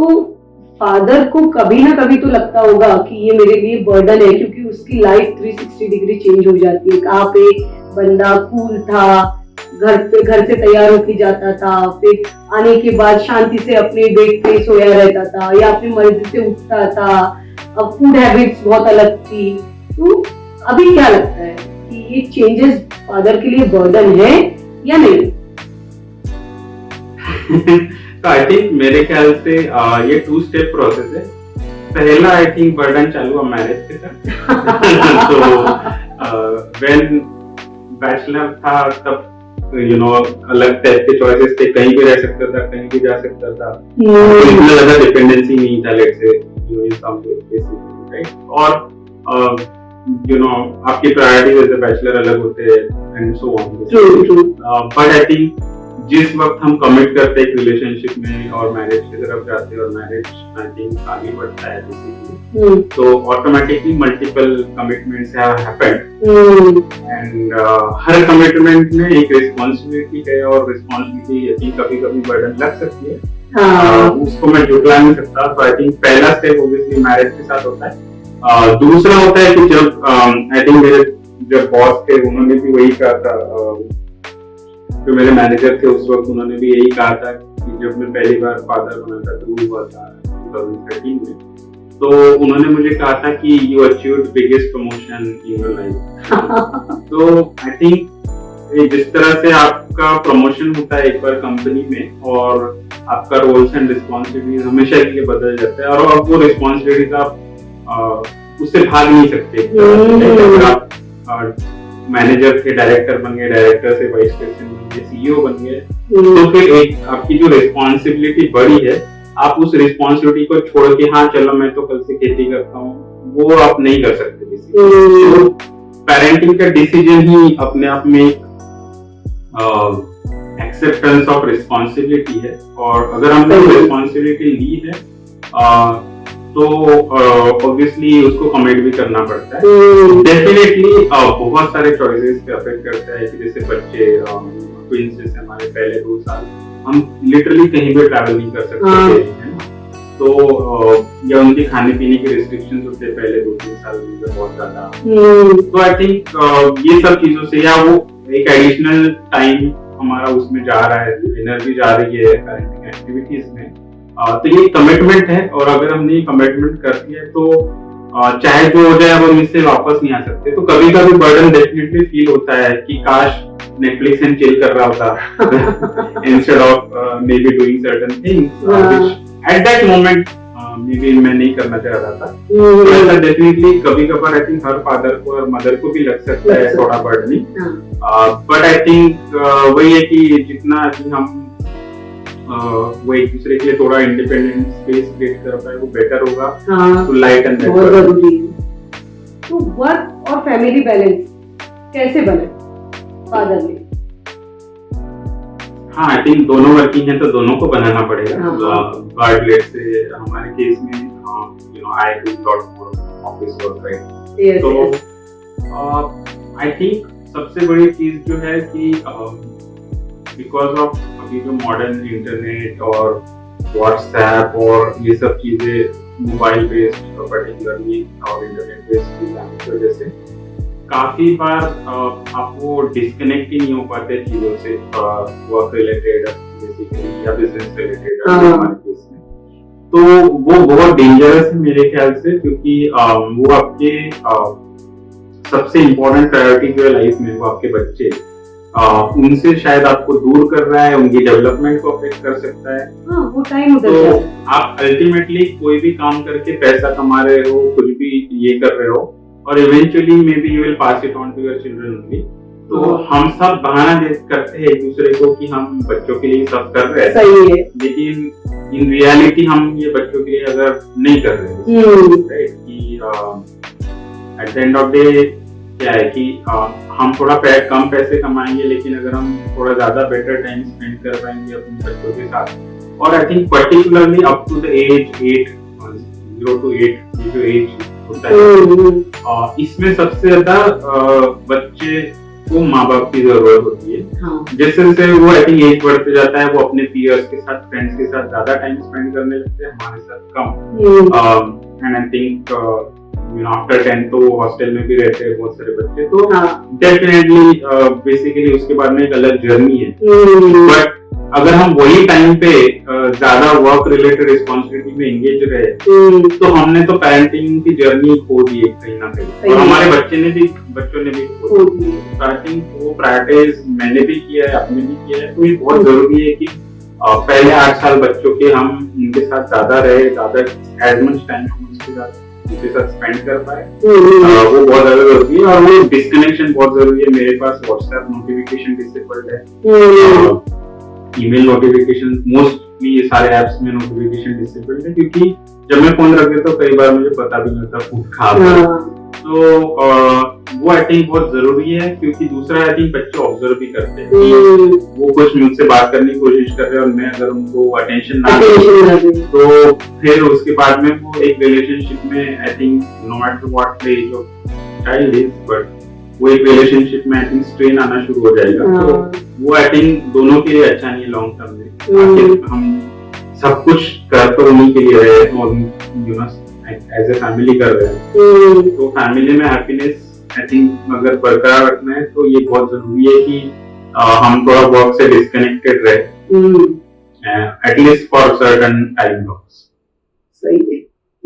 तो फादर को कभी ना कभी तो लगता होगा कि ये मेरे लिए बर्डन है, क्योंकि उसकी लाइफ 360 डिग्री चेंज हो जाती है। कहाँ पे बंदा कूल था, घर से तैयार होके जाता था, फिर आने के बाद शांति से अपने बेड पे सोया रहता था या अपनी मर्जी से उठता था। अब फूड हैबिट्स बहुत अलग थी। तो अभी क्या लगता है कि ये चेंजेस फादर के लिए बर्डन है या नहीं? तो आई थिंक मेरे ख्याल से ये 2 स्टेप प्रोसेस है। पहला आई थिंक बर्डन चालू हुआ मैरिज के साथ। तो व्हेन बैचलर था तब अलग टाइप के चॉइसेस थे, कहीं भी रह सकता था, कहीं भी जा सकता था। इतना ज्यादा डिपेंडेंसी नहीं था, let's say in some cases, right. और आपकी प्रायोरिटीज एज अ बैचलर अलग होते हैं and so on. But I think जिस वक्त हम कमिट करते हैं एक रिलेशनशिप में और मैरिज की तरफ जाते हैं और मैरिज आई थिंक आगे बढ़ता है बेसिकली, तो automatically multiple commitments have happened and her commitment में एक रिस्पांसिबिलिटी है और रिस्पांसिबिलिटी आई थिंक कभी-कभी बर्डन लग सकती है। उसको मैं झुठला नहीं सकता। तो आई थिंक पहला स्टेप ऑब्वियसली मैरिज के साथ होता है। दूसरा होता है कि जब आई थिंक मेरे जब बॉस थे उन्होंने भी वही कहा था, जो मेरे मैनेजर थे उस वक्त उन्होंने भी यही कहा था कि जब मैं पहली बार फादर बना था शुरू हुआ था 2013 में, तो उन्होंने मुझे कहा था कि you achieved biggest promotion in your life. तो आई थिंक जिस तरह से आपका प्रमोशन होता है एक बार कंपनी में और आपका रोल्स एंड रिस्पॉन्सिबिलिटीज हमेशा के लिए बदल जाता है और अब वो रिस्पॉन्सिबिलिटीज आप उससे भाग नहीं सकते। अगर आप मैनेजर थे, डायरेक्टर बन गए, डायरेक्टर से वाइस प्रेसिडेंट बन गए, सीईओ बन गए, तो फिर एक आपकी जो रिस्पॉन्सिबिलिटी बड़ी है, आप उस रिस्पॉन्सिबिलिटी को छोड़ के हाँ चलो मैं तो कल से खेती करता हूँ, वो आप नहीं कर सकते। तो पेरेंटिंग का डिसीजन ही अपने आप में एक्सेप्टेंस ऑफ रिस्पॉन्सिबिलिटी है और अगर हमने रिस्पॉन्सिबिलिटी ली है तो ऑब्वियसली उसको कमिट भी करना पड़ता है। डेफिनेटली बहुत सारे चॉइसेस पे अफेक्ट करता है कि जैसे बच्चे ट्विंस जैसे हमारे पहले 2 साल हम लिटरली कहीं भी ट्रैवल नहीं कर सकते थे, है ना। तो या उनके खाने पीने के रिस्ट्रिक्शंस होते पहले 2-3 साल में बहुत ज्यादा। तो आई थिंक ये सब चीजों से या वो एक एडिशनल टाइम हमारा उसमें जा रहा है, एनर्जी जा रही है पेरेंटिंग एक्टिविटीज में, तो ये कमिटमेंट है और अगर हमने ये कमिटमेंट कर दिया है तो चाहे जो हो जाए हम इससे वापस नहीं आ सकते। तो कभी कभी बर्डन डेफिनेटली फील होता है कि काश नेटफ्लिक्स एंड चिल कर रहा होता instead of may be doing certain things which at that moment may be मैं नहीं करना चाह रहा था। तो ऐसा डेफिनेटली कभी कभार आई थिंक हर फादर को और मदर को भी लग सकता है थोड़ा बर्डनिंग। बट आई थिंक वही है कि जितना हम वो एक दूसरे के लिए थोड़ा इंडिपेंडेंट स्पेस क्रिएट कर पाए वो बेटर होगा। तो लाइट एंड बहुत जरूरी है। तो वर्क और फैमिली बैलेंस कैसे बने फादर ने? हाँ आई थिंक दोनों वर्किंग है तो दोनों को बनाना पड़ेगा। बट लेट्स से हमारे केस में I do lot more office work, right. तो आई थिंक सबसे बड़ी चीज जो है कि बिकॉज ऑफ अभी जो मॉडर्न इंटरनेट और व्हाट्सएप और ये सब चीजें मोबाइल बेस्ड पर्टिकुलरली और इंटरनेट बेस्ड की वजह से काफी बार आपको डिस्कनेक्ट ही नहीं हो पाते चीजों से, वर्क रिलेटेड बेसिकली या बिजनेस रिलेटेड हमारे केस में। तो वो बहुत डेंजरस है मेरे ख्याल से, क्योंकि वो आपके सबसे इम्पोर्टेंट प्रायोरिटी जो है लाइफ में वो आपके बच्चे, उनसे शायद आपको दूर कर रहा है, उनकी डेवलपमेंट को अफेक्ट कर सकता है। वो टाइम तो आप अल्टीमेटली कोई भी काम करके पैसा कमा रहे हो, कुछ भी ये कर रहे हो और eventually may be you will pass it on to your children only. तो हम सब बहाना करते हैं एक दूसरे को कि हम बच्चों के लिए सब कर रहे हैं, सही है, लेकिन इन रियलिटी हम ये बच्चों के लिए अगर नहीं कर रहे, राइट, कि at the end of day क्या है कि हम थोड़ा कम पैसे कमाएंगे, लेकिन अगर हम थोड़ा ज्यादा बेटर टाइम स्पेंड कर पाएंगे अपने बच्चों के साथ, और I think particularly up to the age 0 to 8 ये जो एज होता है, इसमें सबसे ज्यादा बच्चे वो माँ बाप की जरूरत होती है। हाँ, जैसे जैसे वो आई थिंक एज बढ़ते जाता है, वो अपने पीयर्स के साथ, फ्रेंड्स के साथ ज्यादा टाइम स्पेंड करने लगते हैं, हमारे साथ कम। एंड आई थिंक आफ्टर 10 तो हॉस्टल में भी रहते हैं बहुत सारे बच्चे, तो डेफिनेटली बेसिकली उसके बाद में एक अलग जर्नी है। बट अगर हम वही टाइम पे ज्यादा वर्क रिलेटेड रिस्पॉन्सिबिलिटी में एंगेज रहे, तो हमने तो पेरेंटिंग की जर्नी खो दी है कहीं ना कहीं, और हमारे बच्चों ने भी खो दी। आई थिंक वो प्रायोरिटाइज मैंने भी किया है, आपने भी किया है, तो ये बहुत जरूरी है कि पहले 8 साल बच्चों के हम उनके साथ ज्यादा रहे, ज्यादा एज मच टाइम हम उनके साथ स्पेंड कर पाए, वो बहुत ज्यादा जरूरी है। और वो डिस्कनेक्शन बहुत जरूरी है। मेरे पास व्हाट्सएप नोटिफिकेशन डिसेबल्ड है, ईमेल नोटिफिकेशन, मोस्टली ये सारे ऐप्स में नोटिफिकेशन डिसेबल्ड है, क्योंकि जब मैं फोन रख देता हूँ कई बार मुझे पता भी नहीं होता फोन कहाँ पे। तो वो आई थिंक बहुत जरूरी है, क्योंकि दूसरा आई थिंक बच्चे ऑब्जर्व भी करते हैं कि वो कुछ मुझसे बात करने की कोशिश कर रहे हैं और मैं अगर उनको अटेंशन ना दूं, तो फिर उसके बाद में वो एक रिलेशनशिप में I think no matter what the age of child is, but वो एक रिलेशनशिप में आई थिंक स्ट्रेन आना शुरू हो जाएगा। तो वो आई थिंक दोनों के लिए अच्छा नहीं है लॉन्ग टर्म में। आखिर हम सब कुछ कर तो उन्हीं के लिए रहे हैं और you know as a family कर रहे हैं, तो फैमिली में हैप्पीनेस आई थिंक अगर बरकरार रखना है तो ये बहुत जरूरी है कि हम थोड़ा वर्क से डिस्कनेक्टेड रहे, at least for certain time blocks.